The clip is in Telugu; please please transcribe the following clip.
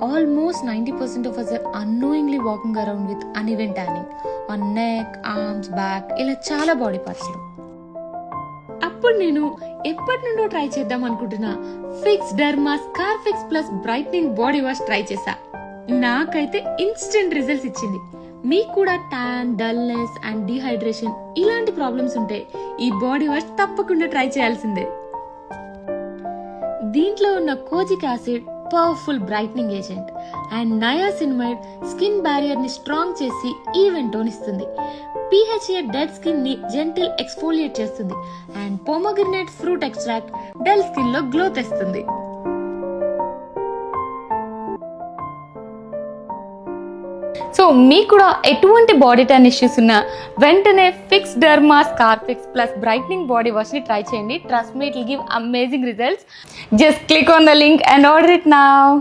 Almost 90% of us are unknowingly walking around with uneven tanning on neck, arms, back, ఇలా చాలా బాడీ పార్ట్స్లో. అప్పుడు నేను ఎప్పటి నుండో ట్రై చేద్దాం అనుకుంటున్నా fix derma scar fix plus brightening body wash try చేశా. నాకైతే ఇన్స్టెంట్ రిజల్ట్స్ ఇచ్చింది. మీకు కూడా ట్యాన్, డల్నెస్ అండ్ డిహైడ్రేషన్ ఇలాంటి ప్రాబ్లమ్స్ ఉంటే ఈ బాడీ వాష్ తప్పకుండా ట్రై చేయాల్సిందే. దీంట్లో ఉన్న kojic acid powerful brightening agent and niacinamide skin barrier ని స్ట్రాంగ్ చేసి ఈవెన్ టోన్ ఇస్తుంది. PHA డెడ్ స్కిన్ ని జెంటిల్ ఎక్స్ఫోలియేట్ చేస్తుంది and pomegranate fruit extract dull skin లో గ్లో తెస్తుంది. సో మీకు కూడా ఎటువంటి బాడీ ట్యాన్ ఇష్యూస్ ఉన్నా వెంటనే fix derma scar fix plus brightening body wash ని ట్రై చేయండి. Trust me, it will give amazing results. Just click on the link and order it now.